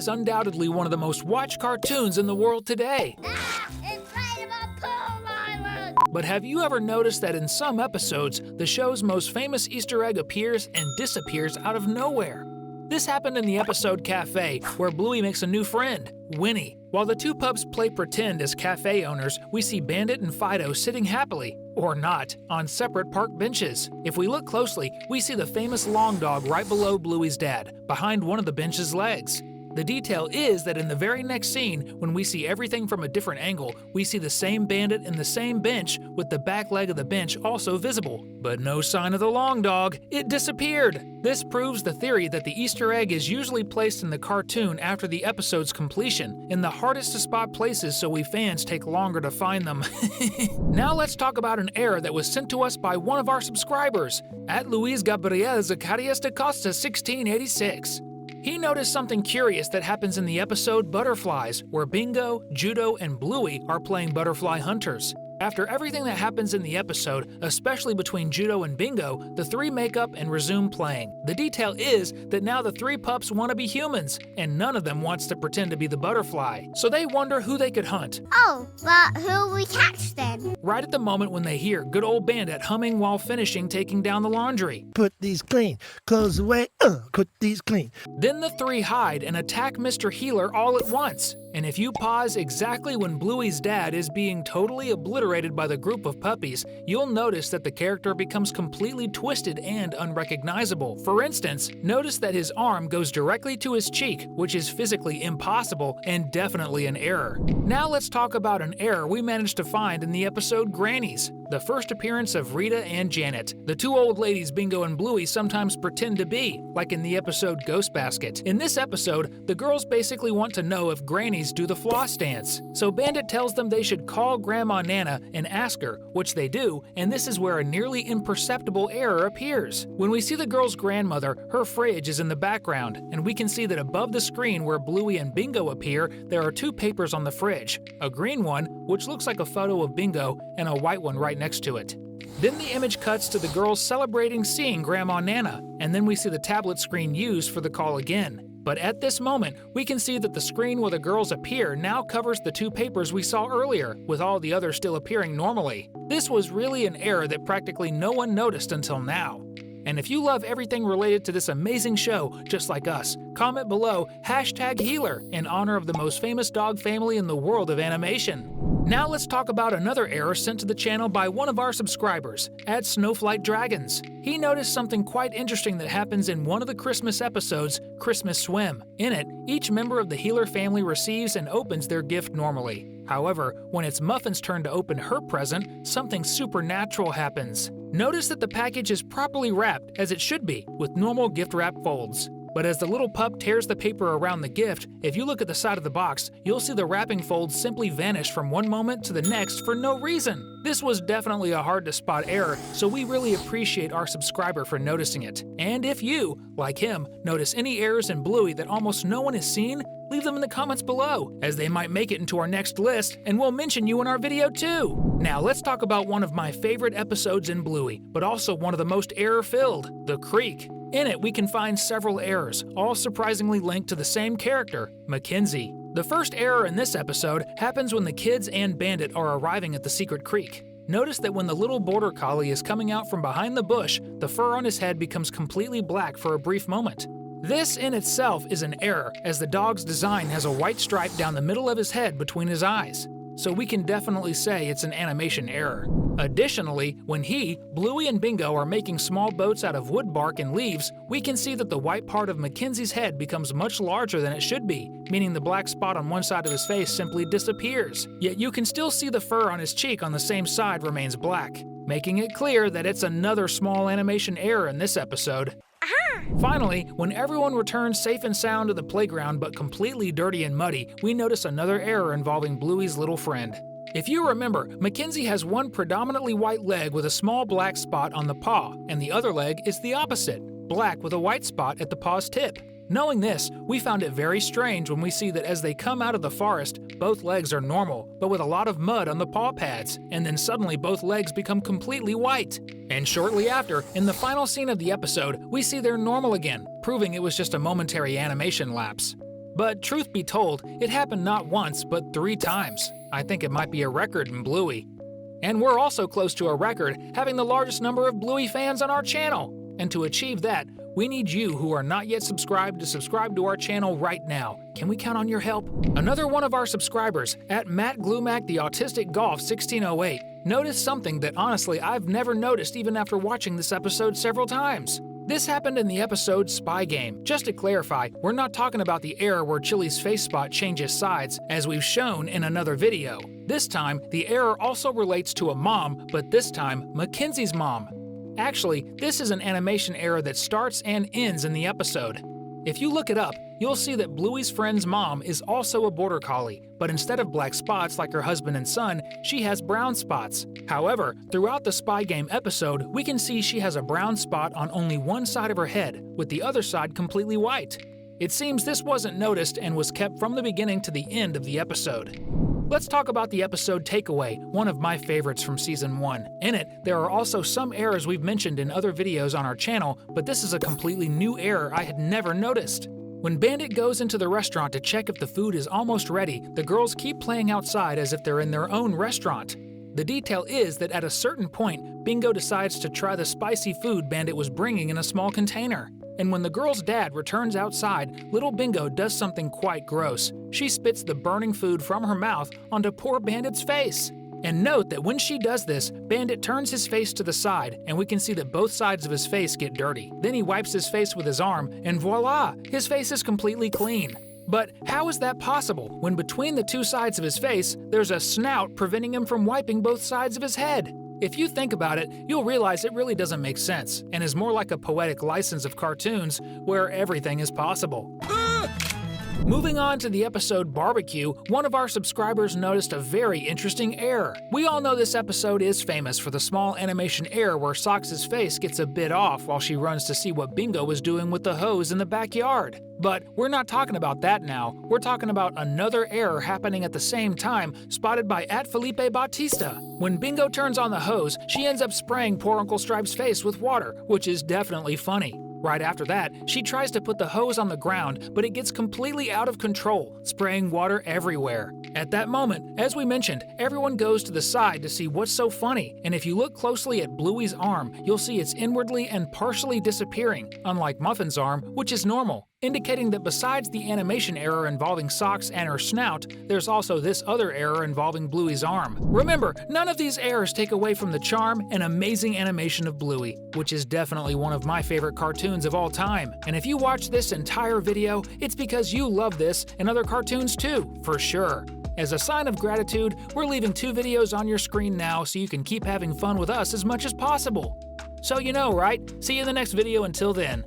is undoubtedly one of the most watched cartoons in the world today. It's right about Pearl Island! But have you ever noticed that in some episodes, the show's most famous Easter egg appears and disappears out of nowhere? This happened in the episode Cafe, where Bluey makes a new friend, Winnie. While the two pups play pretend as cafe owners, we see Bandit and Fido sitting happily, or not, on separate park benches. If we look closely, we see the famous long dog right below Bluey's dad, behind one of the bench's legs. The detail is that in the very next scene, when we see everything from a different angle, we see the same Bandit and the same bench, with the back leg of the bench also visible. But no sign of the long dog. It disappeared! This proves the theory that the Easter egg is usually placed in the cartoon after the episode's completion, in the hardest to spot places so we fans take longer to find them. Now let's talk about an error that was sent to us by one of our subscribers, at Luis Gabriel Zacarias da Costa 1686. He noticed something curious that happens in the episode Butterflies, where Bingo, Judo, and Bluey are playing butterfly hunters. After everything that happens in the episode, especially between Judo and Bingo, the three make up and resume playing. The detail is that now the three pups want to be humans, and none of them wants to pretend to be the butterfly. So they wonder who they could hunt. Oh, but who'll we catch then? Right at the moment when they hear good old Bandit humming while finishing taking down the laundry. Put these clean, clothes away, put these clean. Then the three hide and attack Mr. Healer all at once. And if you pause exactly when Bluey's dad is being totally obliterated by the group of puppies, you'll notice that the character becomes completely twisted and unrecognizable. For instance, notice that his arm goes directly to his cheek, which is physically impossible and definitely an error. Now let's talk about an error we managed to find in the episode Grannies, the first appearance of Rita and Janet, the two old ladies Bingo and Bluey sometimes pretend to be, like in the episode Ghost Basket. In this episode, the girls basically want to know if grannies do the floss dance. So Bandit tells them they should call Grandma Nana and ask her, which they do, and this is where a nearly imperceptible error appears. When we see the girl's grandmother, her fridge is in the background, and we can see that above the screen where Bluey and Bingo appear, there are two papers on the fridge, a green one, which looks like a photo of Bingo, and a white one right next to it. Then the image cuts to the girls celebrating seeing Grandma Nana, and then we see the tablet screen used for the call again. But at this moment, we can see that the screen where the girls appear now covers the two papers we saw earlier, with all the others still appearing normally. This was really an error that practically no one noticed until now. And if you love everything related to this amazing show, just like us, comment below #Healer in honor of the most famous dog family in the world of animation. Now let's talk about another error sent to the channel by one of our subscribers, at Snowflight Dragons. He noticed something quite interesting that happens in one of the Christmas episodes, Christmas Swim. In it, each member of the Healer family receives and opens their gift normally. However, when it's Muffin's turn to open her present, something supernatural happens. Notice that the package is properly wrapped, as it should be, with normal gift wrap folds. But as the little pup tears the paper around the gift, if you look at the side of the box, you'll see the wrapping folds simply vanish from one moment to the next for no reason. This was definitely a hard-to-spot error, so we really appreciate our subscriber for noticing it. And if you, like him, notice any errors in Bluey that almost no one has seen, leave them in the comments below, as they might make it into our next list, and we'll mention you in our video too. Now let's talk about one of my favorite episodes in Bluey, but also one of the most error-filled, The Creek. In it, we can find several errors, all surprisingly linked to the same character, MacKenzie. The first error in this episode happens when the kids and Bandit are arriving at the secret creek. Notice that when the little border collie is coming out from behind the bush, the fur on his head becomes completely black for a brief moment. This in itself is an error, as the dog's design has a white stripe down the middle of his head between his eyes. So we can definitely say it's an animation error. Additionally, when Bluey and Bingo are making small boats out of wood bark and leaves, we can see that the white part of Mackenzie's head becomes much larger than it should be, meaning the black spot on one side of his face simply disappears. Yet you can still see the fur on his cheek on the same side remains black, making it clear that it's another small animation error in this episode. Finally, when everyone returns safe and sound to the playground but completely dirty and muddy, we notice another error involving Bluey's little friend. If you remember, Mackenzie has one predominantly white leg with a small black spot on the paw, and the other leg is the opposite, black with a white spot at the paw's tip. Knowing this, we found it very strange when we see that as they come out of the forest, both legs are normal, but with a lot of mud on the paw pads, and then suddenly both legs become completely white. And shortly after, in the final scene of the episode, we see they're normal again, proving it was just a momentary animation lapse. But truth be told, it happened not once, but 3 times. I think it might be a record in Bluey. And we're also close to a record, having the largest number of Bluey fans on our channel. And to achieve that, we need you who are not yet subscribed to subscribe to our channel right now. Can we count on your help? Another one of our subscribers, at @MattGlueMac the Autistic Golf 1608, noticed something that honestly I've never noticed even after watching this episode several times. This happened in the episode Spy Game. Just to clarify, we're not talking about the error where Chili's face spot changes sides, as we've shown in another video. This time, the error also relates to a mom, but this time, MacKenzie's mom. Actually, this is an animation error that starts and ends in the episode. If you look it up, you'll see that Bluey's friend's mom is also a border collie, but instead of black spots like her husband and son, she has brown spots. However, throughout the Spy Game episode, we can see she has a brown spot on only one side of her head, with the other side completely white. It seems this wasn't noticed and was kept from the beginning to the end of the episode. Let's talk about the episode Takeaway, one of my favorites from Season 1. In it, there are also some errors we've mentioned in other videos on our channel, but this is a completely new error I had never noticed. When Bandit goes into the restaurant to check if the food is almost ready, the girls keep playing outside as if they're in their own restaurant. The detail is that at a certain point, Bingo decides to try the spicy food Bandit was bringing in a small container. And when the girl's dad returns outside, little Bingo does something quite gross. She spits the burning food from her mouth onto poor Bandit's face. And note that when she does this, Bandit turns his face to the side, and we can see that both sides of his face get dirty. Then he wipes his face with his arm, and voila! His face is completely clean. But how is that possible when between the two sides of his face, there's a snout preventing him from wiping both sides of his head? If you think about it, you'll realize it really doesn't make sense, and is more like a poetic license of cartoons where everything is possible. Moving on to the episode Barbecue, one of our subscribers noticed a very interesting error. We all know this episode is famous for the small animation error where Socks's face gets a bit off while she runs to see what Bingo was doing with the hose in the backyard. But we're not talking about that now. We're talking about another error happening at the same time, spotted by @Felipe Bautista. When Bingo turns on the hose, she ends up spraying poor Uncle Stripe's face with water, which is definitely funny. Right after that, she tries to put the hose on the ground, but it gets completely out of control, spraying water everywhere. At that moment, as we mentioned, everyone goes to the side to see what's so funny, and if you look closely at Bluey's arm, you'll see it's inwardly and partially disappearing, unlike Muffin's arm, which is normal, indicating that besides the animation error involving Socks and her snout, there's also this other error involving Bluey's arm. Remember, none of these errors take away from the charm and amazing animation of Bluey, which is definitely one of my favorite cartoons of all time. And if you watch this entire video, it's because you love this and other cartoons too, for sure. As a sign of gratitude, we're leaving 2 videos on your screen now so you can keep having fun with us as much as possible. So you know, right? See you in the next video until then.